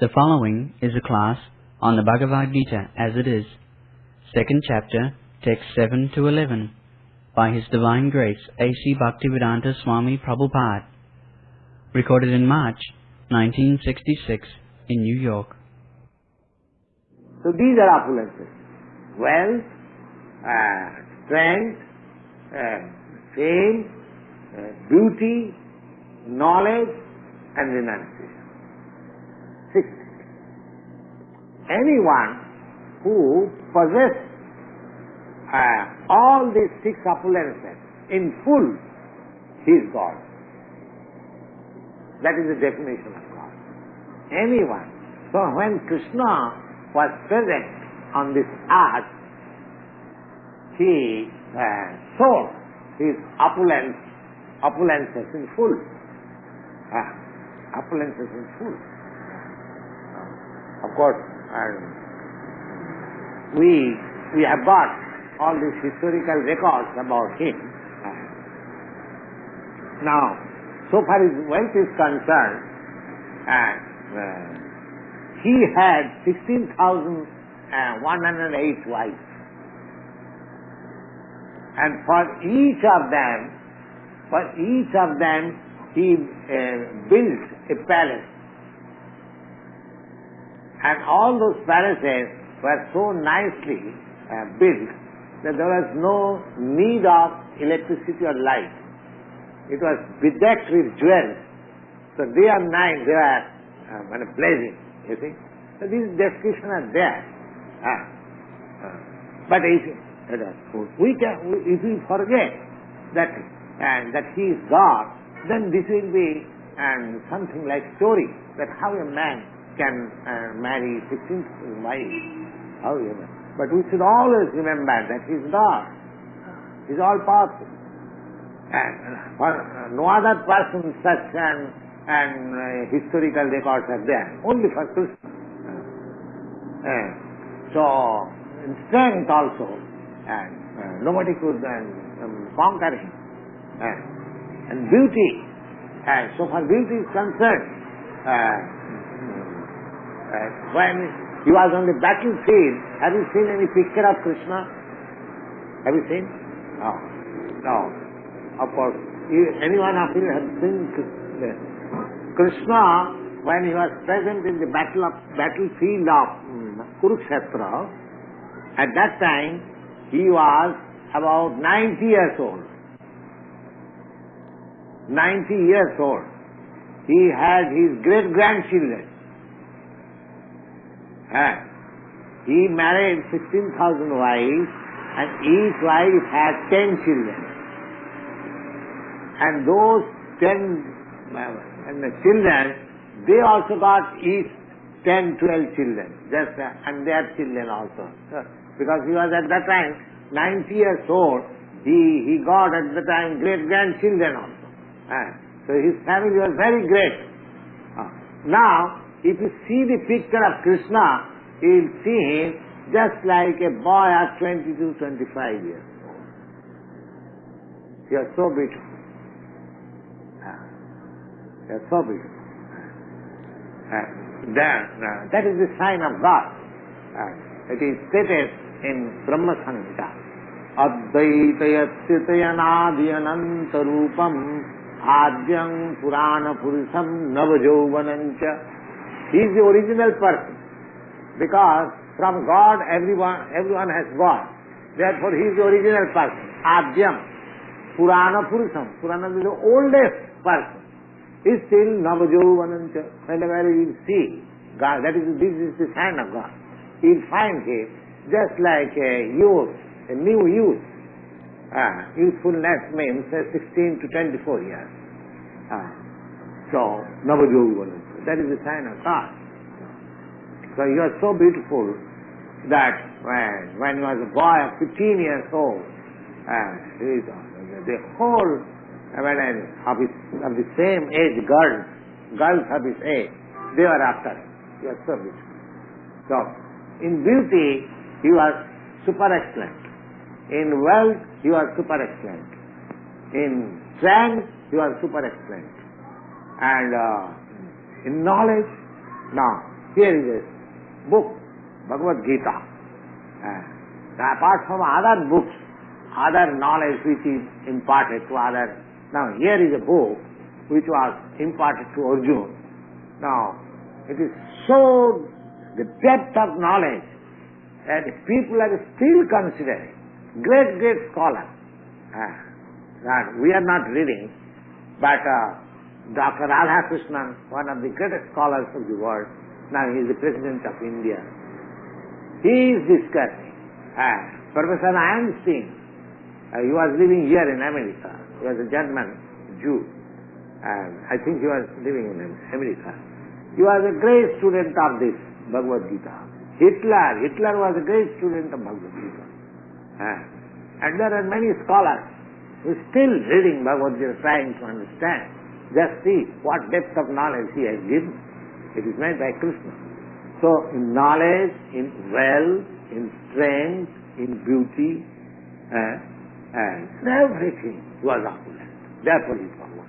The following is a class on the Bhagavad Gita as it is, second chapter, text 7 to 11, by His Divine Grace A.C. Bhaktivedanta Swami Prabhupada, recorded in March 1966 in New York. So these are opulences: wealth, strength, fame, beauty, knowledge, and renunciation. 6. Anyone who possesses all these 6 opulences in full, he is God. That is the definition of God. Anyone. So when Krishna was present on this earth, he saw his opulences in full. Opulences in full. Of course, we have got all these historical records about him. Now, so far as wealth is concerned, he had 16,108 wives. And for each of them, he built a palace. And all those palaces were so nicely built that there was no need of electricity or light. It was bedecked with jewels. So day and night they were blazing, you see. So these descriptions are there. But if we forget that he is God, then this will be something like story, that how a man can marry 16 wives. How you know? But we should always remember that he is God. He is all powerful. And for no other person such historical records are there. Only for Krishna. So in strength also, nobody could conquer him. And beauty, so far beauty is concerned, when he was on the battlefield, have you seen any picture of Krishna? Have you seen? No. No. Of course, anyone of you have seen Krishna when he was present in the battlefield of Kurukshetra. At that time, he was about 90 years old. 90 years old. He had his great-grandchildren. He married 16,000 wives, and each wife had 10 children. And those 10 children, they also got each 10, 12 children, and their children also. Because he was at that time 90 years old, he got at the time great-grandchildren also. So his family was very great. Now, if you see the picture of Krishna, you will see him just like a boy of 22, 25 years old. He is so beautiful. He is so beautiful. That is the sign of God. It is stated in Brahma Samhita. Advaitayasyatayanadhyanantarupam Adyam Purana Purusham Navajovanancha. He is the original person. Because from God everyone has God. Therefore he is the original person. Adyam Purana Purusham. Purana is the oldest person. He is still Navajovanancha. Whenever you see God, this is the sign of God. You will find him just like a youth, a new youth. Youthfulness means 16 to 24 years. So, Navajovanancha. That is the sign of God. So you are so beautiful that when you was a boy of 15 years old, the whole of the same age girls of his age, they were after him. You are so beautiful. So, in beauty, you are super excellent. In wealth, you are super excellent. In strength, you are super excellent. And in knowledge, now, here is a book, Bhagavad Gita. Apart from other books, other knowledge which is imparted to others. Now here is a book which was imparted to Arjuna. Now it is so the depth of knowledge that people are still considering great scholars. That we are not reading, but Dr. Radhakrishnan, one of the greatest scholars of the world, now he is the President of India. He is discussing. Professor Einstein, he was living here in America. He was a German Jew. I think he was living in America. He was a great student of this Bhagavad Gita. Hitler was a great student of Bhagavad Gita. And there are many scholars who are still reading Bhagavad Gita, trying to understand. Just see what depth of knowledge he has given. It is made by Krishna. So in knowledge, in wealth, in strength, in beauty, and everything was opulent. Therefore he is Bhagavan.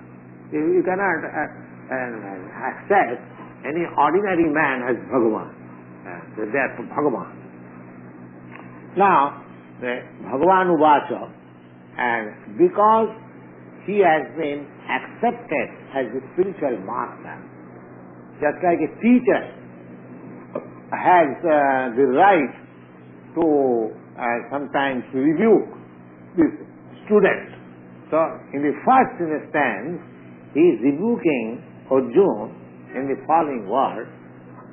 You cannot accept any ordinary man as Bhagavan. Therefore Bhagavan. Now, Bhagavan Uvacha, and because he has been accepted as a spiritual master, just like a teacher has the right to sometimes rebuke this student. So, in the first instance, he is rebuking Arjuna in the following words,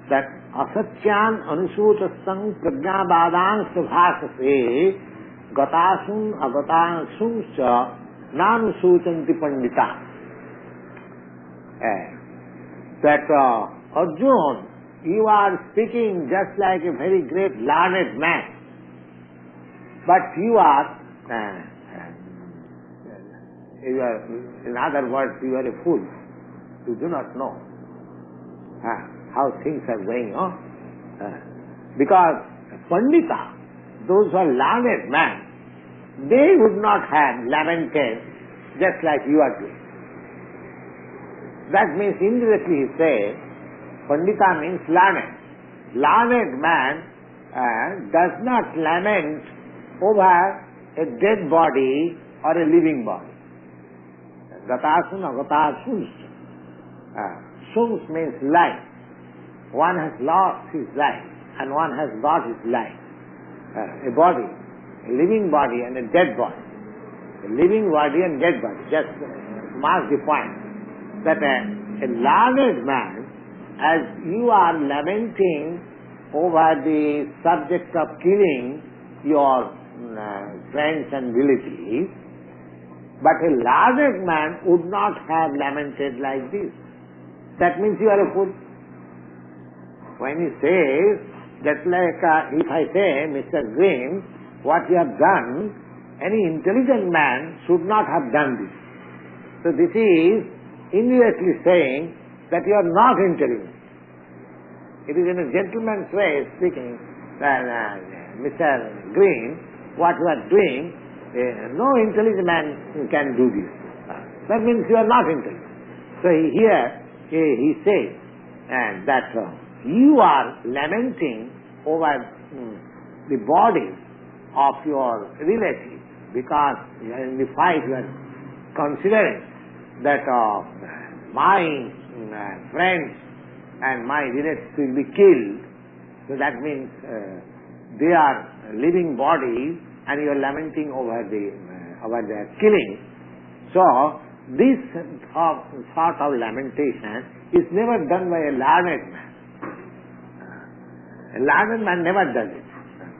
that asatyan anusutasang prajnabadang subhasase gatasum agatasum cha nanusuchanti pandita. That Arjuna, you are speaking just like a very great learned man, but you are, in other words, you are a fool. You do not know how things are going on. Because Pandita, those who are learned men, they would not have lamented just like you are doing. That means indirectly he says, Pandita means learned. Learned man does not lament over a dead body or a living body. Gatasun or gatasuns. Suns means life. One has lost his life and one has got his life. A body, a living body and a dead body. A living body and dead body. Just mark the point. That a learned man, as you are lamenting over the subject of killing your friends and relatives, but a learned man would not have lamented like this. That means you are a fool. When he says, that like if I say, Mr. Green, what you have done, any intelligent man should not have done this. So this is indirectly saying that you are not intelligent. It is in a gentleman's way speaking that Mr. Green, what you are doing, no intelligent man can do this. That means you are not intelligent. So here he says that you are lamenting over the body of your relatives because in the fight you are considering that my friends and my relatives will be killed. So that means they are living bodies and you are lamenting over their killing. So this sort of lamentation is never done by a learned man. A learned man never does it.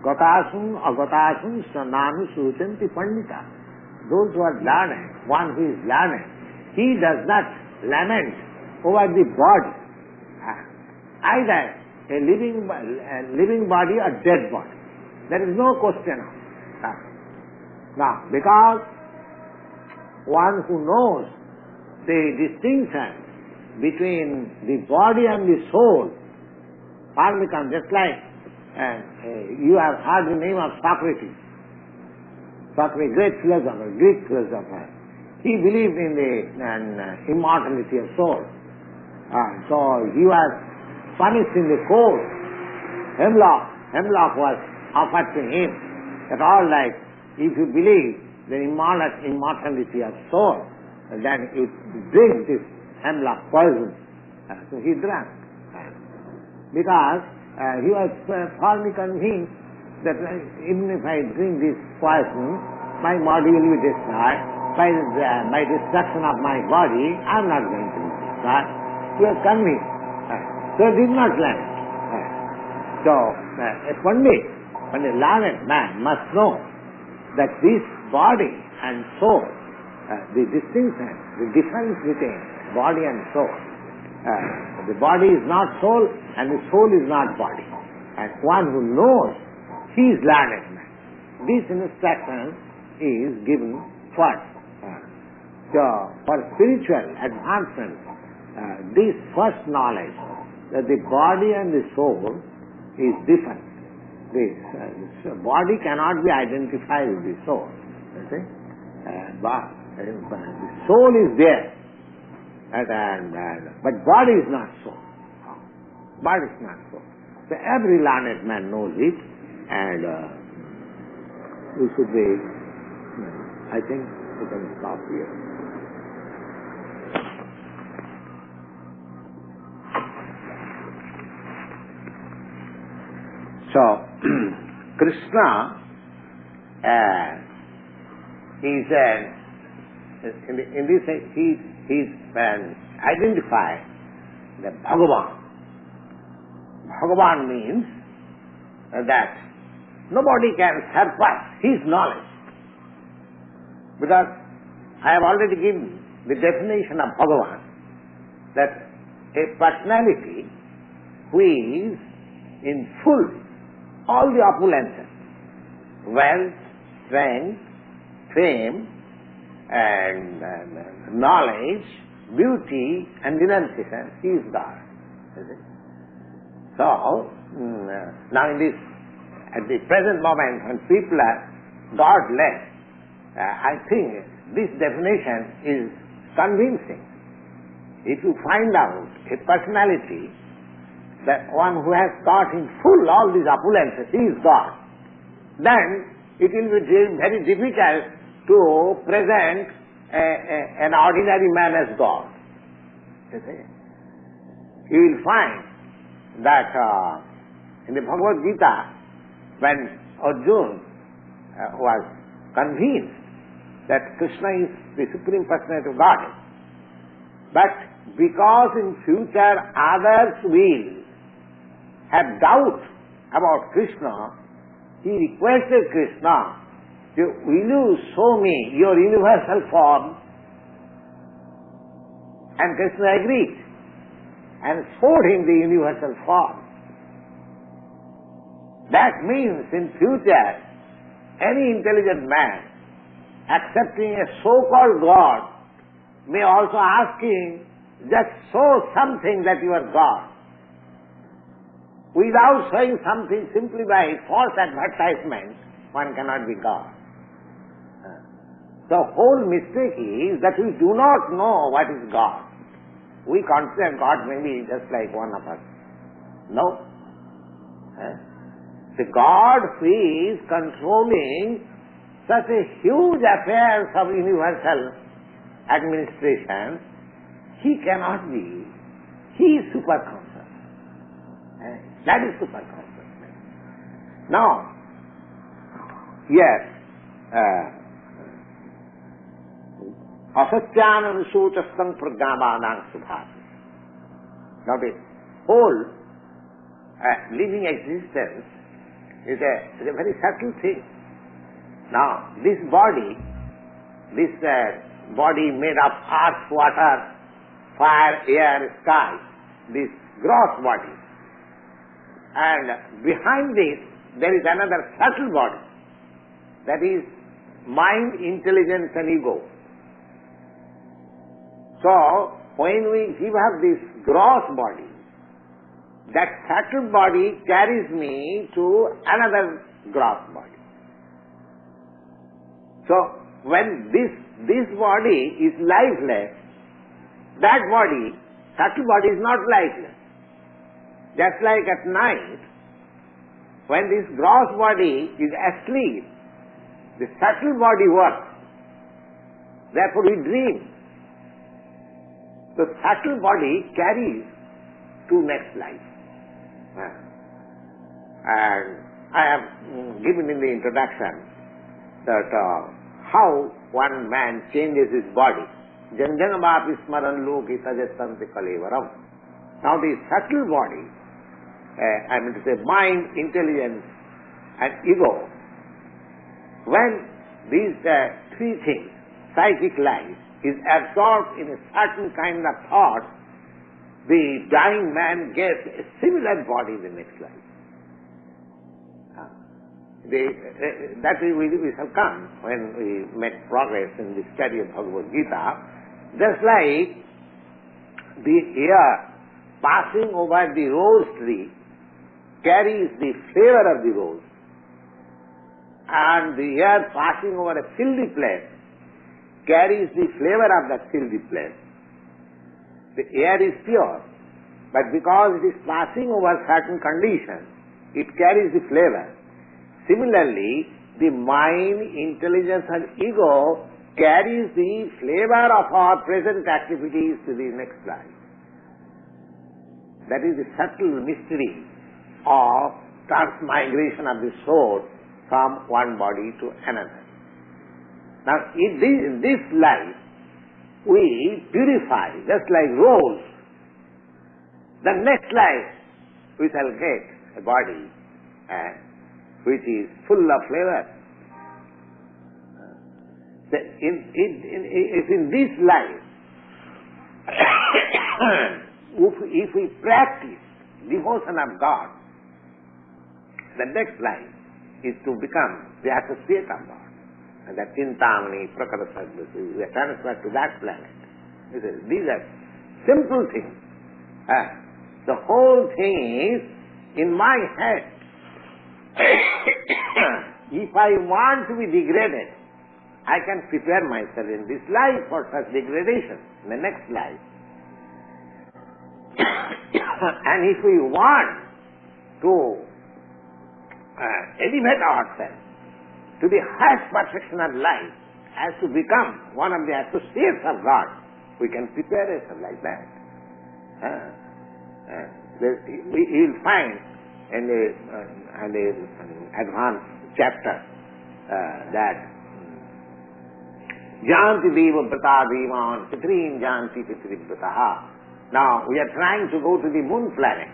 Gatasum agatasum sananu suchanti pandita. Those who are learned, one who is learned, he does not lament over the body, either a living body or dead body. There is no question of that. Now, because one who knows the distinction between the body and the soul, becomes just like you have heard the name of Socrates. Socrates, great philosopher, Greek philosopher. He believed in the immortality of soul. So he was punished in the court. Hemlock was offered to him. At all, like, if you believe the immortality of soul, then you drink this hemlock poison. So he drank. Because he was firmly convinced that even if I drink this poison, my body will be destroyed. By destruction of my body, I am not going to be destroyed. He was convinced. So he did not learn. So a Pandit, a learned man must know that this body and soul, the distinction, the difference between body and soul. The body is not soul and the soul is not body. And one who knows, he is learned man. This instruction is given first. So for spiritual advancement, this first knowledge that the body and the soul is different. This body cannot be identified with the soul. You see? But the soul is there, but body is not soul. Body is not soul. So every learned man knows it, and we should be. I think we can stop here. So, Krishna is in this he's identified the Bhagavan. Bhagavan means that nobody can surpass his knowledge. Because I have already given the definition of Bhagavan, that a personality who is in full all the opulences, wealth, strength, fame, and knowledge, beauty, and renunciation, he is God. So, now at the present moment, when people are godless, I think this definition is convincing. If you find out a personality, that one who has got in full all these opulences, he is God, then it will be very difficult to present an ordinary man as God. You see? You will find that in the Bhagavad Gita, when Arjuna was convinced that Krishna is the Supreme Personality of Godhead, but because in future others will have doubt about Krishna, he requested Krishna, will you show me your universal form? And Krishna agreed and showed him the universal form. That means in future, any intelligent man accepting a so-called God may also ask him, just show something that you are God. Without showing something simply by false advertisement, one cannot be God. The whole mistake is that we do not know what is God. We consider God maybe just like one of us. No. The God who is controlling such a huge affairs of universal administration, he cannot be. He is superconscious. That is superconsciousness. Now, yes, asatyana visuchastang pragnamanang subhati. Now the whole living existence is a very subtle thing. Now this body made of earth, water, fire, air, sky, this gross body. And behind this, there is another subtle body, that is mind, intelligence and ego. So, when we give up this gross body, that subtle body carries me to another gross body. So, when this body is lifeless, that body, subtle body is not lifeless. Just like at night, when this gross body is asleep, the subtle body works. Therefore we dream. The subtle body carries to next life. And I have given in the introduction that how one man changes his body. Janjanavapi smaran loki tajastanti kalevaram. Now the subtle body, I mean to say mind, intelligence and ego, when these three things, psychic life, is absorbed in a certain kind of thought, the dying man gets a similar body in the next life. That we shall come when we make progress in the study of Bhagavad Gita. Just like the air passing over the rose tree carries the flavor of the rose, and the air passing over a filthy place carries the flavor of that filthy place. The air is pure, but because it is passing over certain conditions, it carries the flavor. Similarly, the mind, intelligence and ego carries the flavor of our present activities to the next life. That is the subtle mystery of transmigration of the soul from one body to another. Now, in this life, we purify, just like rose. The next life, we shall get a body which is full of flavor. If in this life, if we practice devotion of God, the next life is to become the associate of God. And that Chintamani, Prakarasagya, we are transferred to that planet. These are simple things. The whole thing is in my head. If I want to be degraded, I can prepare myself in this life for such degradation, in the next life. And if we want to elevate ourselves to the highest perfection of life, as to become one of the associates of God, we can prepare ourselves like that. You will find in the advanced chapter that Janti Deva Brata Devan Pitrin Janti Pitri Brataha. Now we are trying to go to the moon planet.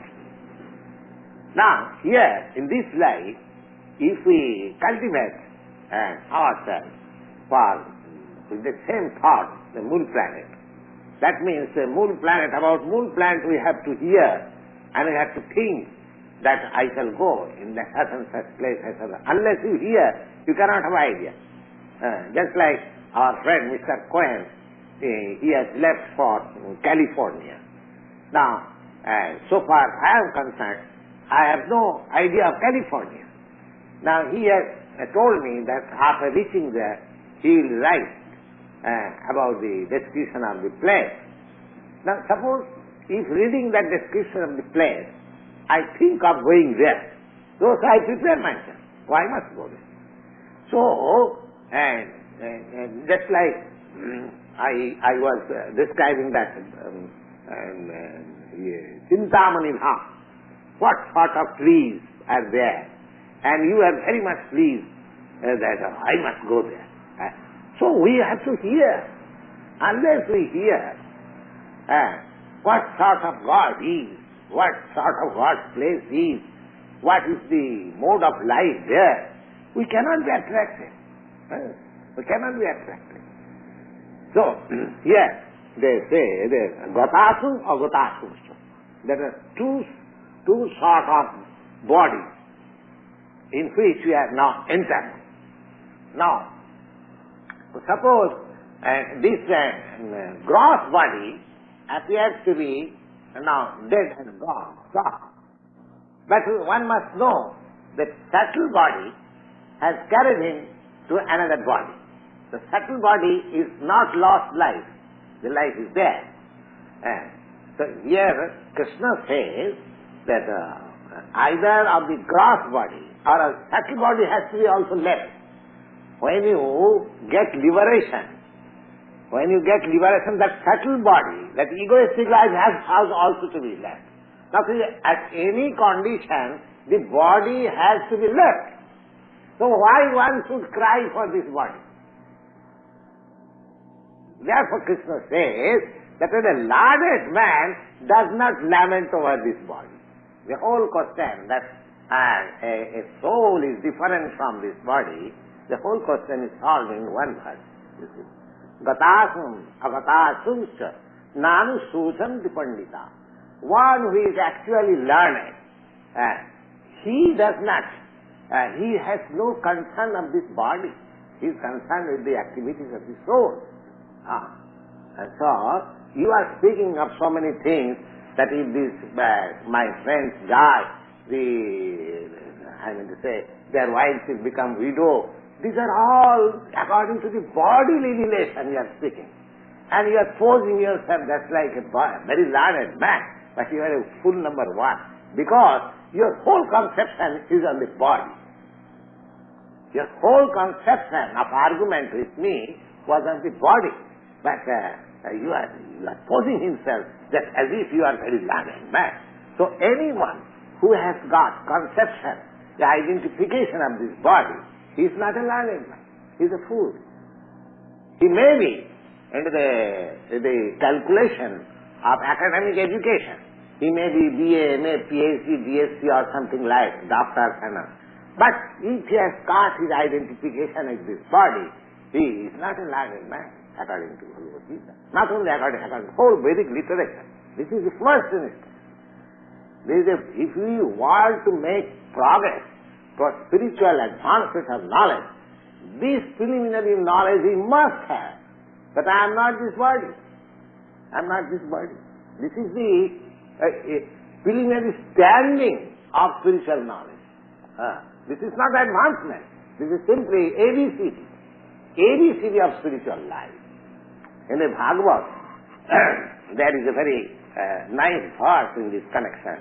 Now here in this life, if we cultivate ourselves with the same thought, the moon planet, that means the moon planet, about moon planet we have to hear and we have to think that I shall go in that such and such place. Unless you hear, you cannot have idea. Just like our friend Mr. Cohen, he has left for California. Now, so far I am concerned, I have no idea of California. Now he has told me that after reaching there, he will write about the description of the place. Now suppose if reading that description of the place, I think of going there. So I prepare myself. Why must go there? So, just like I was describing that Chintamani Dham, what sort of trees are there? And you are very much pleased that I must go there. So we have to hear. Unless we hear what sort of God is, what sort of God's place is, what is the mode of life there, we cannot be attracted. We cannot be attracted. So, here they say, Gotasu or Gotasu. There are two sort of bodies in which we are now entered. Now, suppose this gross body appears to be now dead and gone, but one must know that subtle body has carried him to another body. The subtle body is not lost life. The life is there. So here Krishna says that either of the gross body or a subtle body has to be also left. When you get liberation, that subtle body, that egoistic life has also to be left. Now see, at any condition, the body has to be left. So why one should cry for this body? Therefore Krishna says that when a learned man does not lament over this body. The whole question that a soul is different from this body, the whole question is solved in one verse. You see, Gatasum agatasum cha nanu suchanti pandita. One who is actually learned, he does not, he has no concern of this body. He is concerned with the activities of the soul. And so, you are speaking of so many things that if this, my friends die, their wives will become widow. These are all according to the bodily relation you are speaking. And you are posing yourself just like a very learned man, but you are a fool number one, because your whole conception is on the body. Your whole conception of argument with me was on the body. But you are posing himself just as if you are very learned man. So anyone who has got conception, the identification of this body, he is not a learned man. He is a fool. He may be into the calculation of academic education. He may be BA, MA, PhD, DSc or something like doctor and all. But if he has got his identification as this body, he is not a learned man, according to Bhagavad Gita. Not only according to whole Vedic literature. This is the first instance. If we want to make progress for spiritual advancement of knowledge, this preliminary knowledge we must have. That I am not this body. I am not this body. This is the preliminary standing of spiritual knowledge. This is not advancement. This is simply ABCD. ABCD of spiritual life. In the Bhagavad, there is a very nice verse in this connection,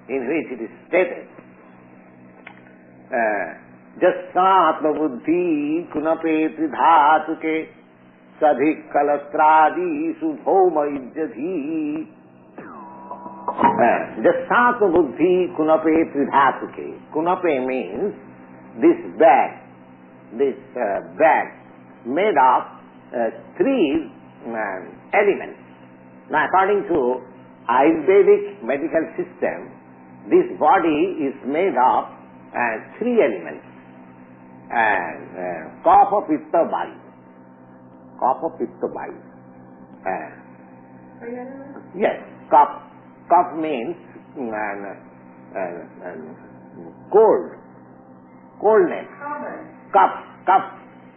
in which it is stated, Jasatma buddhi kunapetri dhatuke sadhik kalatradi subhoma ijjadhi. Jasatma buddhi kunapetri dhatuke. Kunape means this bag made of three elements. Now, according to Ayurvedic medical system, this body is made of three elements. Kapha, Pitta, Vayu. Kapha, Pitta, Vayu. Yes, Kapha means coldness. Cup,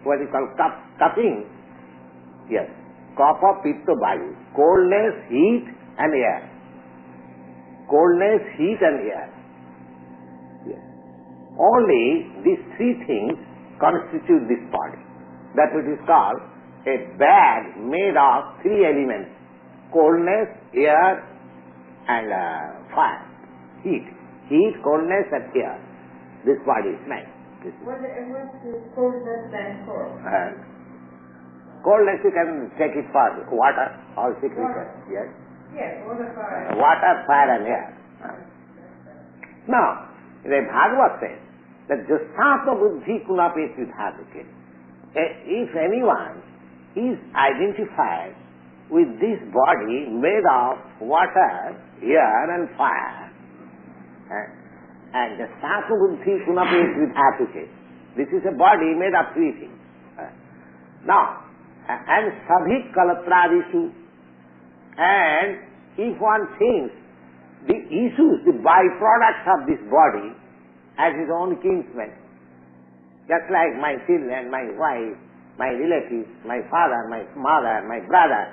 what is called cupping. Yes, Kapha, Pitta, Vayu. Coldness, heat and air. Coldness, heat and air. Yes. Only these three things constitute this body. That which is called a bag made of three elements: coldness, air and fire. Heat, coldness and air. This body is made. What is coldness stand for? Coldness you can take it for water or secretion. Yes. Yes, water, fire. Water, fire and air. Now, the Bhagavad says that Jasatma buddhi kunapetri dhatuke. If anyone is identified with this body made of water, air and fire, and Jasatma buddhi kunapetri dhatuke, this is a body made of three things. Now, and sabhi kalatradisu, and if one thinks the issues, the byproducts of this body as his own kinsmen, just like my children, my wife, my relatives, my father, my mother, my brother,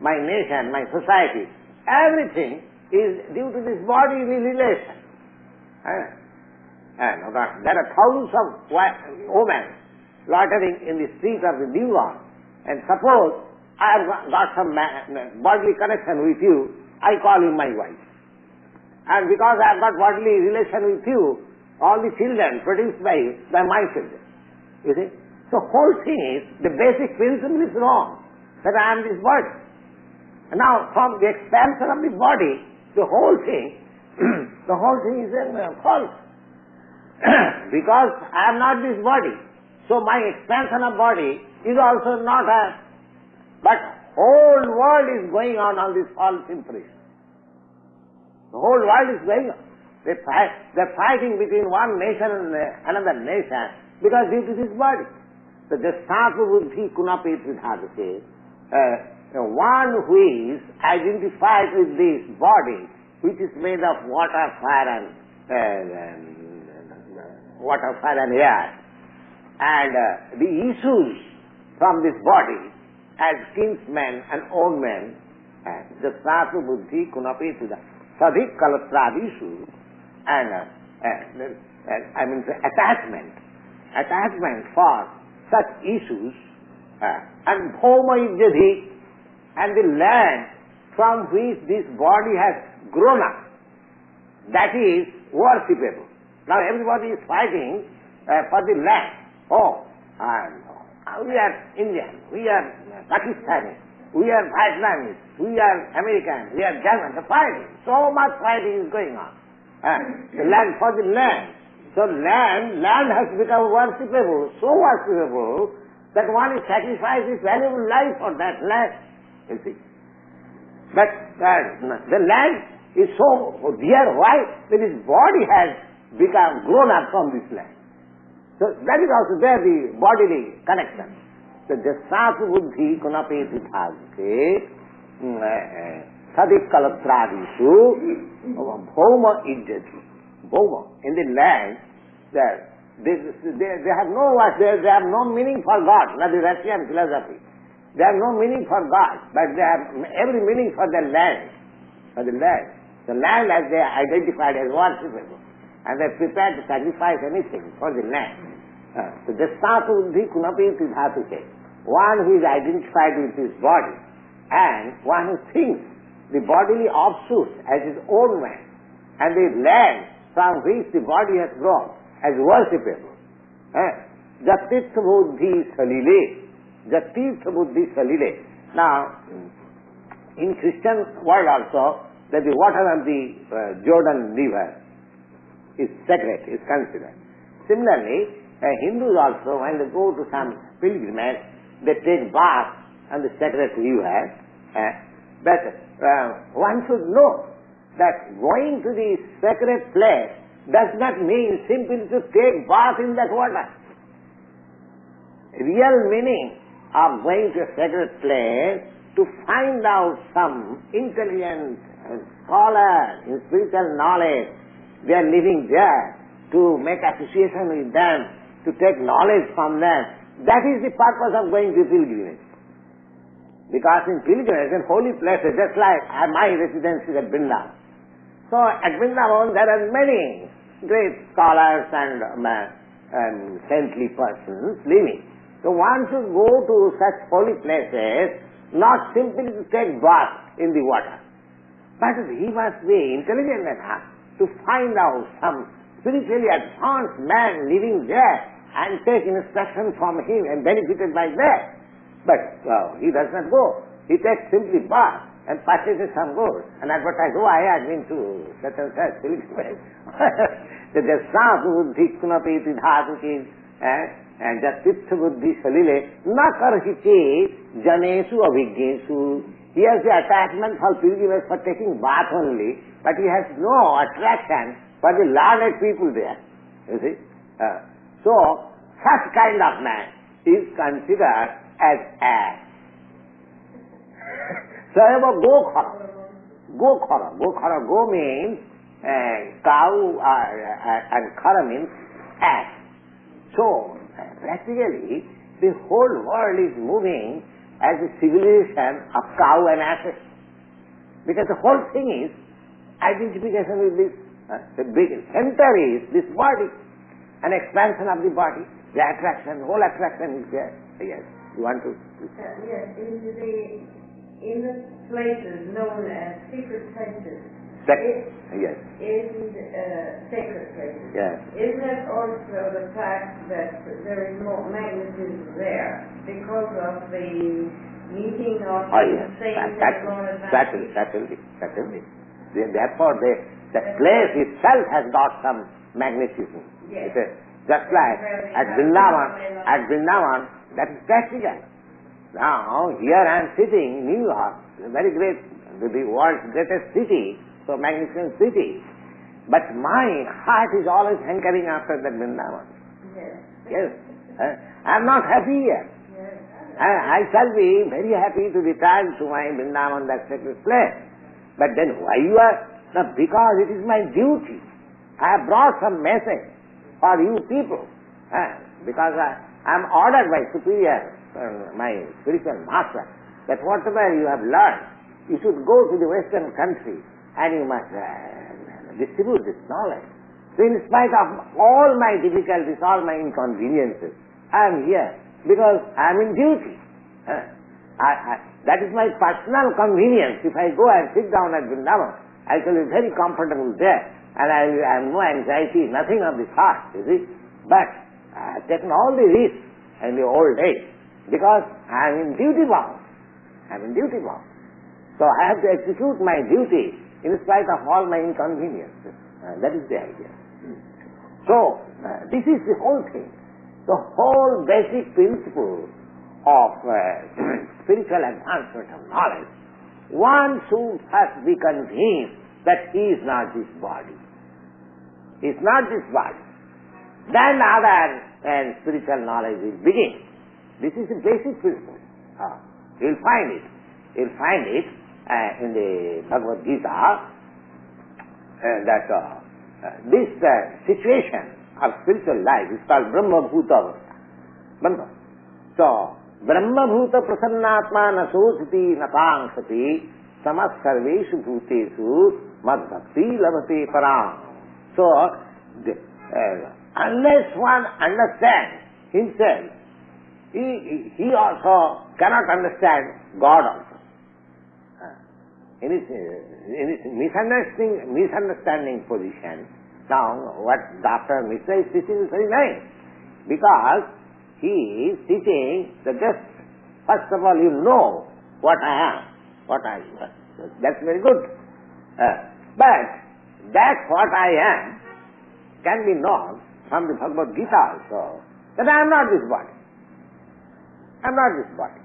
my nation, my society, everything is due to this bodily relation. And there are thousands of women loitering in the streets of the New York, and suppose I have got some bodily connection with you, I call you my wife. And because I have got bodily relation with you, all the children produced by you, they are my children. You see? So whole thing is, the basic principle is wrong, that I am this body. And now from the expansion of the body, the whole thing is false. Because I am not this body. So my expansion of body is also not a, but whole world is going on this false impression. The whole world is going on. They're fighting between one nation and another nation because due to this body. So the Sattva Buddhi Kunapi Tridhadase, one who is identified with this body, which is made of water, fire and air, and the issues from this body as kinsmen and own men, the Sattva Buddhi Kunapi Tridhadase, Sadhik Kalatradisu, and attachment for such issues, and Bhoma Ijjadhi, and the land from which this body has grown up, that is worshipable. Now everybody is fighting for the land. We are Indian, we are Pakistani, we are Vietnamese, we are American, we are German. The fighting, so much fighting is going on. The land for the land. So land has become worshipable, so worshipable that one is sacrificed his valuable life for that land. You see. But the land is so dear. Why? That his body has become grown up from this land. So that is also there, the bodily connection. So the Sattva Buddhi Kunapi Tridhadase Sadik Kalatradisu Bhoma Ijjati. Bhoma. In the land, they have no what, they have no meaning for God, not the Russian philosophy. They have no meaning for God, but they have every meaning for the land. For the land. The land as they are identified as worshipable. And they are prepared to sacrifice anything for the land. So the Sattva Buddhi Kunapi Tridhadase, one who is identified with his body, and one who thinks the bodily offshoot as his own man, and the land from which the body has grown as worshipable. Jatirtha Buddhi Salile. Jatirtha Buddhi Salile. Now, in Christian world also, that the water of the Jordan river is sacred, is considered. Similarly, Hindus also, when they go to some pilgrimage, they take bath on the sacred river. But one should know that going to the sacred place does not mean simply to take bath in that water. Real meaning of going to a sacred place to find out some intelligent scholar in spiritual knowledge. They are living there, to make association with them, to take knowledge from them. That is the purpose of going to pilgrimage. Because in pilgrimage, in holy places, just like my residence is at Vrindavan. So at Vrindavan there are many great scholars and saintly persons living. So one should go to such holy places not simply to take bath in the water, but he must be intelligent enough to find out some spiritually advanced man living there and take instruction from him and benefited by that. But he does not go. He takes simply bath and purchases some goods and advertises, I have been to such and such pilgrimage. The Sattva Buddhi Kunapi Tridhadase and Jatirtha Buddhi Salile Nakarhite Janesu Abhignesu. He has the attachment for pilgrimage for taking bath only, but he has no attraction for the learned people there. You see? So, such kind of man is considered as ass. So, go means cow and khara means ass. So, practically, the whole world is moving as a civilization of cow and asses. Because the whole thing is identification with this. The big center is this body, an expansion of the body, the attraction, whole attraction is there. Yes, you want to? Yes, in the places known as secret places, Yes. In sacred places. Yes. Isn't it also the fact that there is more magnetism there because of the meeting of Yes. the saints and more advanced? Certainly. Therefore, that place itself has got some magnetism. Yes. Just like at Vrindavan, that is practical. Now, here I am sitting in New York, very great, the world's greatest city, so magnificent city. But my heart is always hankering after that Vrindavan. Yes. I am not happy here. Yes. I shall be very happy to return to my Vrindavan, that sacred place. But then why you are? No, because it is my duty. I have brought some message for you people. Because I am ordered by superior, my spiritual master, that whatever you have learned, you should go to the Western country and you must distribute this knowledge. So in spite of all my difficulties, all my inconveniences, I am here because I am in duty. That is my personal convenience. If I go and sit down at Vrindavan, I shall be very comfortable there and I have no anxiety, nothing of this heart, you see. But I have taken all the risks in the old days because I am in duty bound. I am in duty bound. So I have to execute my duty in spite of all my inconveniences. That is the idea. So, this is the whole thing. The whole basic principle of spiritual advancement of knowledge. One should first be convinced that he is not this body. He is not this body. Then other spiritual knowledge will begin. This is the basic principle. You'll find it. You'll find it in the Bhagavad Gita that this situation of spiritual life is called Brahma Bhuta. Brahma. So, Brahma Bhuta Prasannatma Nasosati Napangshati Samas Sarveshu Bhutesu Mad Bhakti Labhate Param. So, unless one understands himself, he also cannot understand God also. In his misunderstanding position, now what Dr. Mishra is teaching is very nice, because he is teaching that just first of all you know what I am, what I am. That's very good. But that what I am can be known from the Bhagavad Gita also, that I am not this body. I am not this body.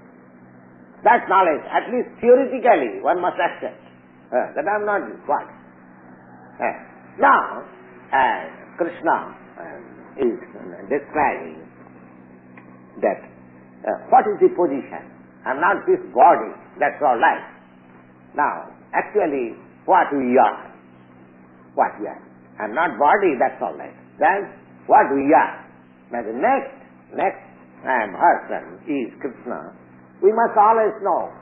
That knowledge, at least theoretically, one must accept that I am not this body. Now, Krishna is describing that what is the position? I am not this body, that's all right. Now, actually, what we are? What we are? I am not body, that's all right. Then, what we are? Now, the next person is Krishna. We must always know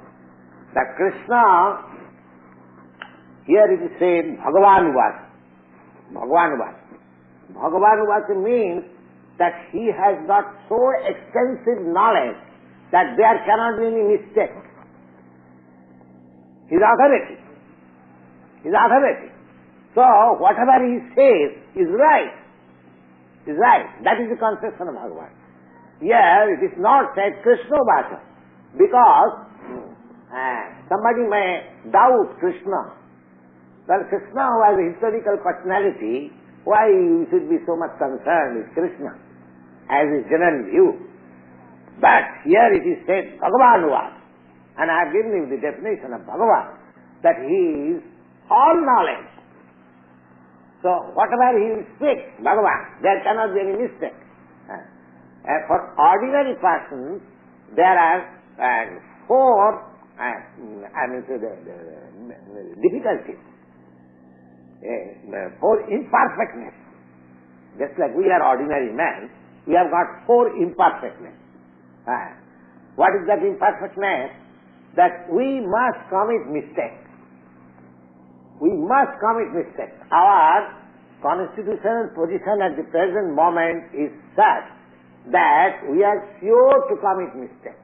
that Krishna, here it is said, Bhagavan Vasa. Bhagavan Vasa. Bhagavan Vasa means that he has got so extensive knowledge that there cannot be any mistake. His authority. His authority. So, whatever he says is right. Is right. That is the conception of Bhagavan. Here it is not said Krishna Vasa, because somebody may doubt Krishna. Well, Krishna was a historical personality. Why you should be so much concerned with Krishna, as is general view? But here it is said Bhagavan Vasa. And I have given you the definition of Bhagavan, that he is all knowledge. So, whatever he will speak, Bhagavan, there cannot be any mistake. For ordinary persons, there are four difficulties, four imperfectness. Just like we are ordinary men, we have got four imperfectness. What is that imperfectness? That we must commit mistakes. We must commit mistakes. Our constitutional position at the present moment is such that we are sure to commit mistakes.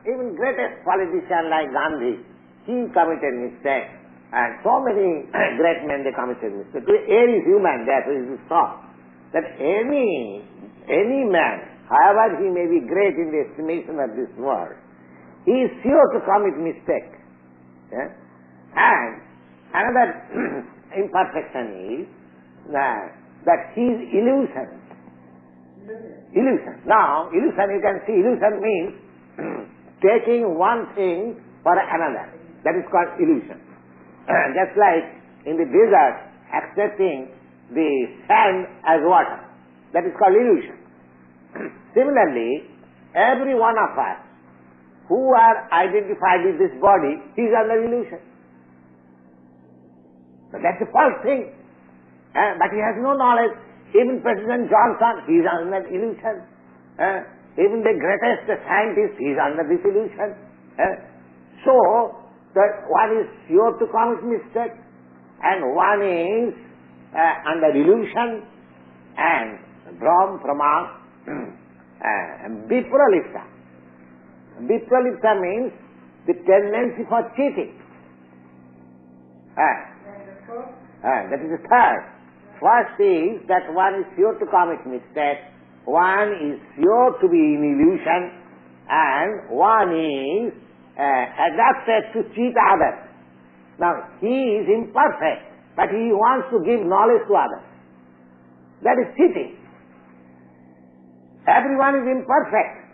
Even greatest politician like Gandhi, he committed mistakes. And so many great men, they committed mistakes. Air is human, therefore it is thought that any man, however he may be great in the estimation of this world, he is sure to commit mistake. Yeah? And another imperfection is that he is illusion. Illusion. Now, illusion, you can see, illusion means taking one thing for another. That is called illusion. Just like in the desert, accepting the sand as water. That is called illusion. Similarly, every one of us who are identified with this body is under illusion. But that's the first thing. But he has no knowledge. Even President Johnson, he is under illusion. Even the greatest scientist, he is under this illusion. So, that one is sure to commit mistake, and one is under illusion, and Brahm Prama Vipralipta. Vipralipta means the tendency for cheating. That is the third. First is that one is sure to commit mistake, one is sure to be in illusion, and one is adapted to cheat others. Now, he is imperfect, but he wants to give knowledge to others. That is cheating. Everyone is imperfect,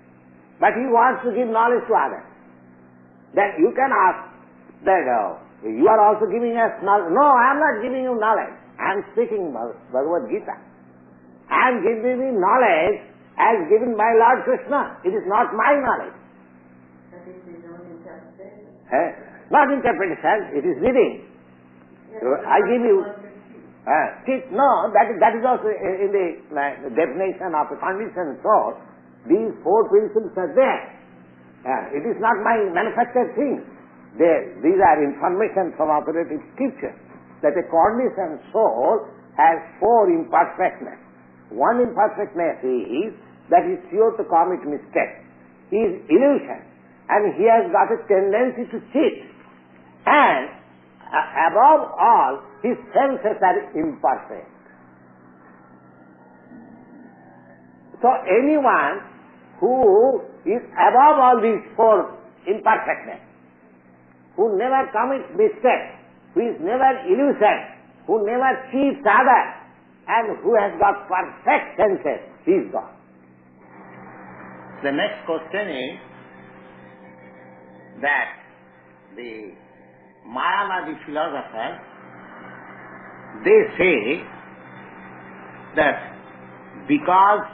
but he wants to give knowledge to others. Then you can ask that, you are also giving us knowledge. No, I am not giving you knowledge. I am speaking Bhagavad Gita. I am giving you knowledge as given by Lord Krishna. It is not my knowledge. That is his own interpretation. Not interpretation, it is reading. So I give you... no, that is also in the definition of a conditioned soul. These four principles are there. It is not my manufactured thing. These are information from operative scripture. That a conditioned soul has four imperfectness. One imperfectness is that he is sure to commit mistake. He is illusion, and he has got a tendency to cheat. And above all, his senses are imperfect. So anyone who is above all these four imperfectness, who never commits mistake, who is never illusion, who never cheats others, and who has got perfect senses, he is God. The next question is that the Mayavadi philosophers, they say that because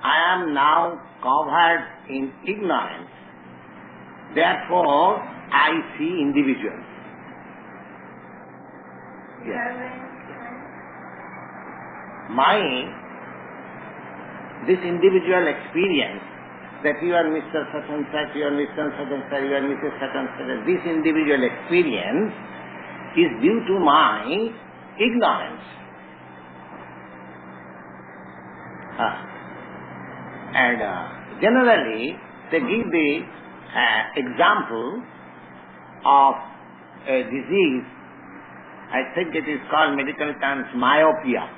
I am now covered in ignorance, therefore I see individuals. Yes. This individual experience that you are Mr. such and such, you are Mr. such and such, you are Mrs. such and such, this individual experience is due to my ignorance. And generally they give the example of a disease. I think it is called medical terms myopia.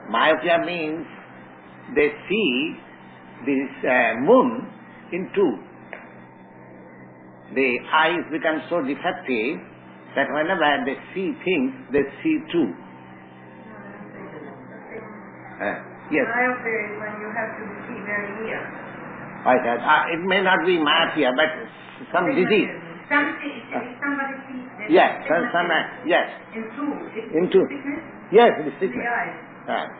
Myopia means they see this moon in two. The eyes become so defective that whenever they see things, they see two. Yes. Myopia is when you have to see very near. It may not be myopia, but some disease. Somebody sees yes, yes. In two. Yes, it is sickness. The eyes.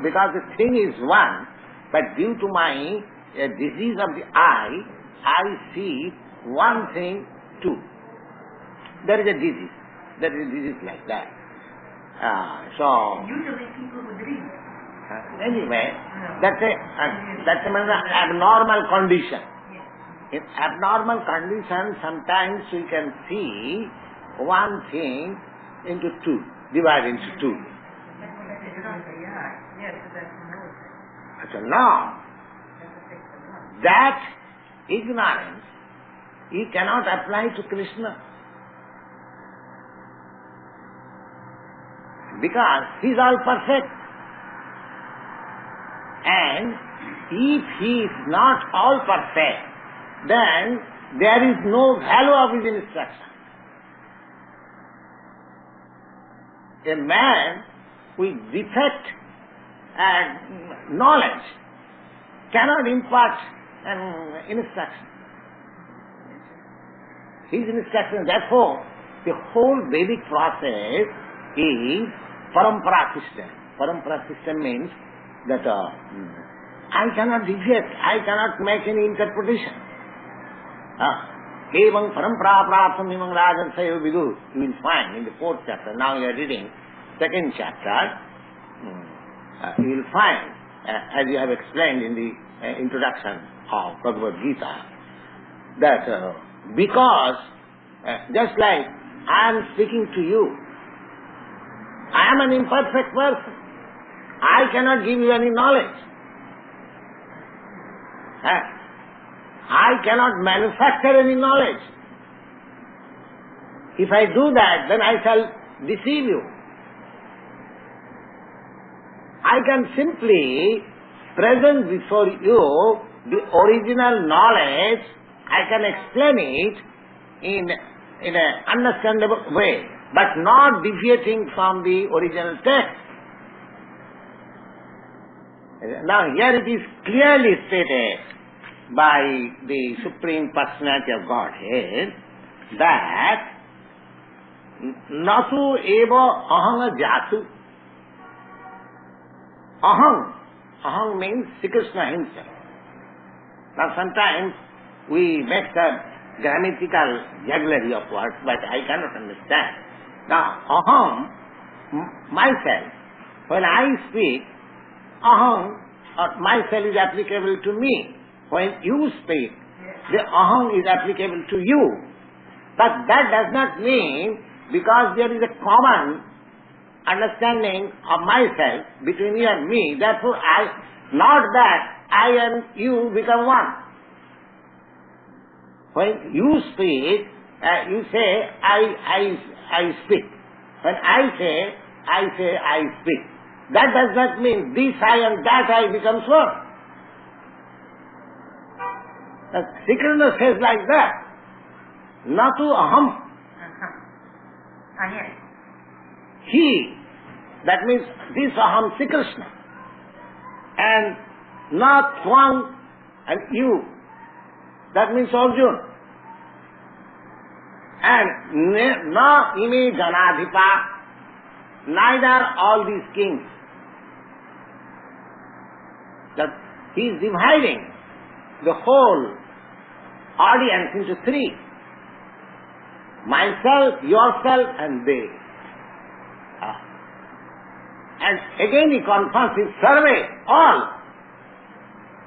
Because the thing is one, but due to my disease of the eye, I see one thing two. There is a disease. There is a disease like that. Usually people who dream. Anyway, that's an abnormal condition. In abnormal condition, sometimes we can see one thing into two, divided into two. So now, that ignorance he cannot apply to Krishna. Because he is all perfect. And if he is not all perfect, then there is no value of his instruction. A man with defect and knowledge cannot impart an instruction. His instruction, therefore, the whole Vedic process is parampara system. Parampara system means that I cannot deviate, I cannot make any interpretation. Evam parampara praptam imam rajan sayo vidu. You will find in the 4th chapter. Now you are reading 2nd chapter. You will find, as you have explained in the introduction of Bhagavad Gita, that because just like I am speaking to you, I am an imperfect person. I cannot give you any knowledge. I cannot manufacture any knowledge. If I do that, then I shall deceive you. I can simply present before you the original knowledge. I can explain it in an understandable way, but not deviating from the original text. Now here it is clearly stated by the Supreme Personality of Godhead that Nasu eva ahanga jatu. Ahang means Sri Krishna himself. Now sometimes we make some grammatical jugglery of words, but I cannot understand. Now aham, myself, when I speak, aham or myself is applicable to me. When you speak, the aham is applicable to you. But that does not mean because there is a common understanding of myself between you and me, therefore not that I and you become one. When you speak, you say, I speak. When I say, I speak. That does not mean this I and that I becomes one. Sri Krishna says like that. Natu aham. Yes. He, that means this aham Sri Krishna. And not Swami and you, that means Arjuna. And na ime janadhipa, neither all these kings. That he is dividing the whole audience into 3. Myself, yourself and they. And again he confirms his survey, all.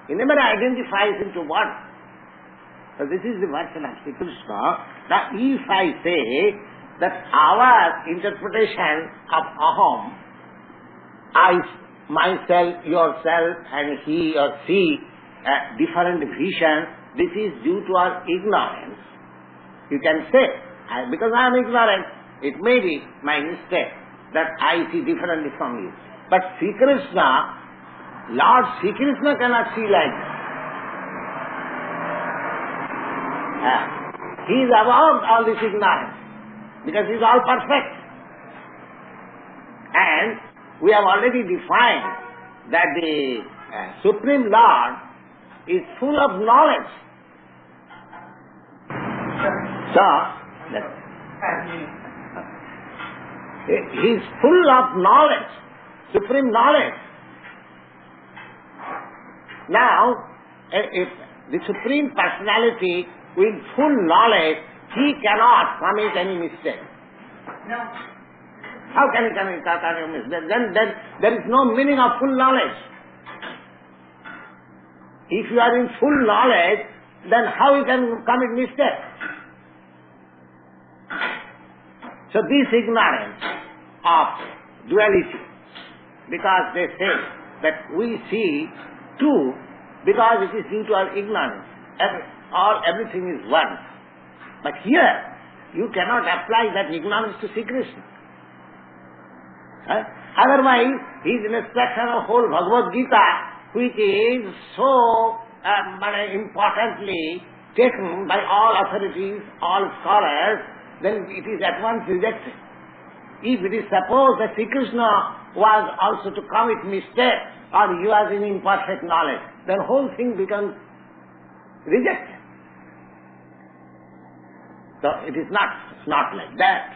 He never identifies into one. So this is the version of Sri Krishna. Now if I say that our interpretation of aham, I, myself, yourself and he or she, different vision, this is due to our ignorance. You can say, because I am ignorant, it may be my mistake that I see differently from you. But Sri Krishna, Lord Sri Krishna cannot see like that. He is above all this ignorance because he is all perfect. And we have already defined that the Supreme Lord is full of knowledge. So, he is full of knowledge, supreme knowledge. Now, if the Supreme Personality with full knowledge, he cannot commit any mistake. No. How can he commit any mistake? Then there is no meaning of full knowledge. If you are in full knowledge, then how you can commit mistake? So this ignorance of duality, because they say that we see two, because it is due to our ignorance. Everything is one. But here, you cannot apply that ignorance to Sri Krishna. Otherwise, his instruction of whole Bhagavad Gita, which is so importantly taken by all authorities, all scholars, then it is at once rejected. If it is supposed that Sri Krishna was also to commit mistake or he was in imperfect knowledge, then whole thing becomes rejected. So it is not like that.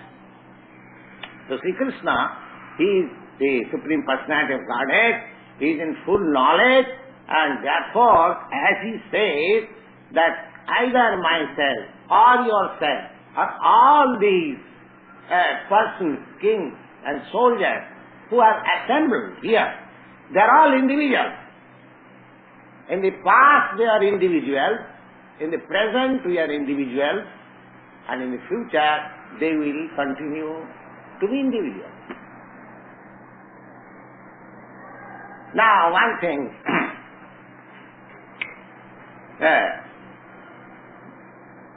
So Sri Krishna, he is the Supreme Personality of Godhead, he is in full knowledge, and therefore, as he says, that either myself or yourself or all these persons, kings and soldiers who are assembled here, they are all individuals. In the past they are individuals, in the present we are individuals, and in the future they will continue to be individuals. Now one thing,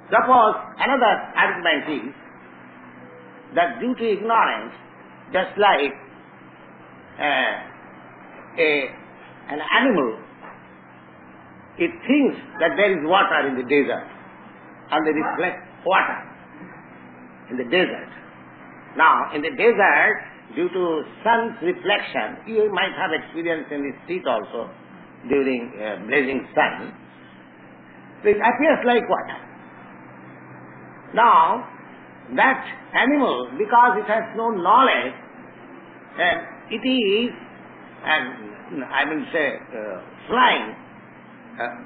suppose another argument is that due to ignorance, just like an animal, it thinks that there is water in the desert, and they reflect water in the desert. Now, in the desert, due to sun's reflection, you might have experienced in the street also, during blazing sun, it appears like water. Now, that animal, because it has no knowledge, it is, I will say, flying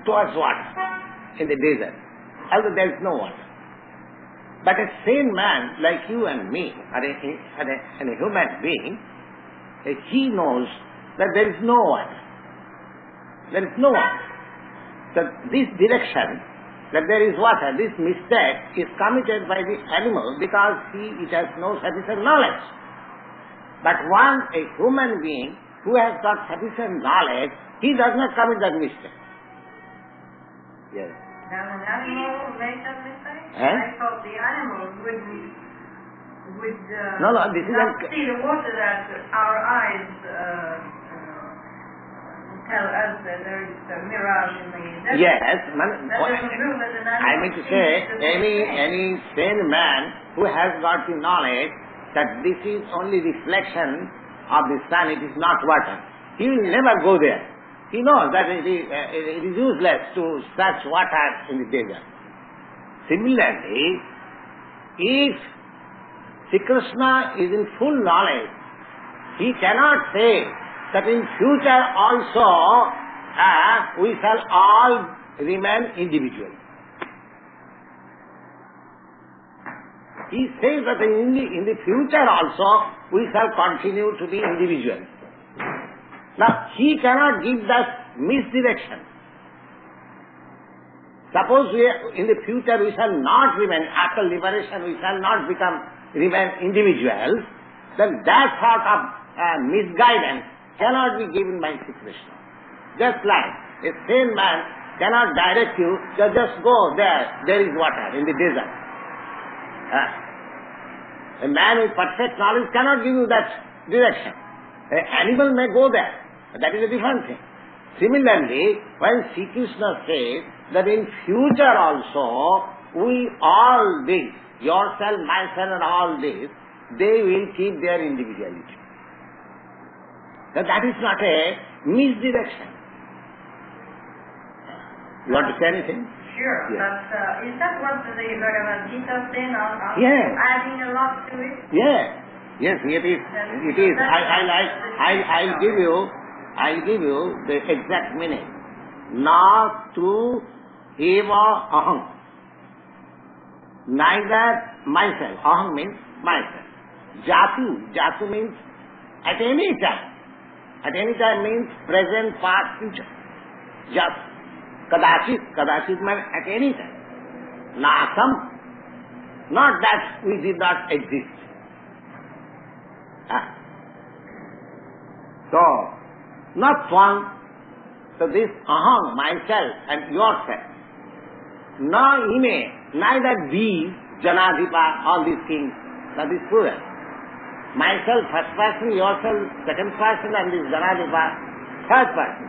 towards water in the desert, although there is no water. But a sane man like you and me, and a human being, he knows that there is no water. There is no water. So this direction, that there is water, this mistake is committed by the animal because it has no sufficient knowledge. But a human being who has got sufficient knowledge, he does not commit that mistake. Yes. Now an animal makes that mistake? I thought the animal would this is not see the water that our eyes tell us that there is a mirage in the desert. Yes, I mean to say, any sane man who has got the knowledge that this is only reflection of the sun, it is not water, he will never go there. He knows that it is useless to search water in the desert. Similarly, if Sri Krishna is in full knowledge, he cannot say that in future also we shall all remain individuals. He says that in the future also we shall continue to be individuals. Now, he cannot give that misdirection. Suppose in the future we shall not remain, after liberation we shall not remain individuals, then that sort of misguidance cannot be given by Sri Krishna. Just like a sane man cannot direct you, just go there is water in the desert. A man with perfect knowledge cannot give you that direction. An animal may go there. That is a different thing. Similarly, when Sri Krishna says that in future also, we all this, yourself, myself and all this, they will keep their individuality. That is not a misdirection. You want to say anything? Sure, yes. But is that what the Bhagavad Gita says? Yes. Adding a lot to it? Yes, it is. It is. I'll give you the exact meaning. Na tu eva aham. Neither myself. Aham means myself. Jatu means at any time. At any time means present, past, future. Just. Kadachit means at any time. Nasam, not that we did not exist. So, not one. So this aham, myself and yourself. Na ime, neither these, Janadhipa, all these things, that is plural. Myself, first person, yourself, second person, and this Janadhipa, third person.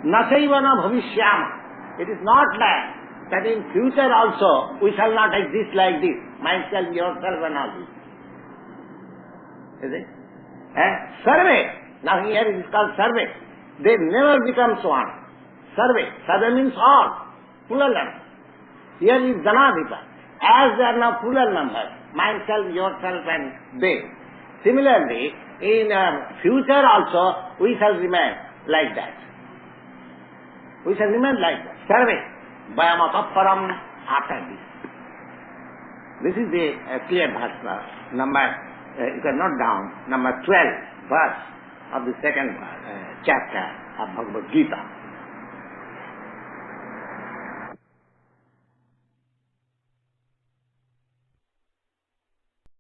Nasaiva na bhavishyama. It is not that in future also we shall not exist like this. Myself, yourself, and all this. Is it? Survey. Now here it is called survey. They never become one. Survey. Survey means all. Plural number. Here is Janadhipa. As they are now plural numbers, myself, yourself, and they. Similarly, in future also, we shall remain like that. We shall remain like that. Survey. Vayamataparam after this. This is the clear bhasna. Number, you can note down, number 12 verse of the second chapter of Bhagavad Gita.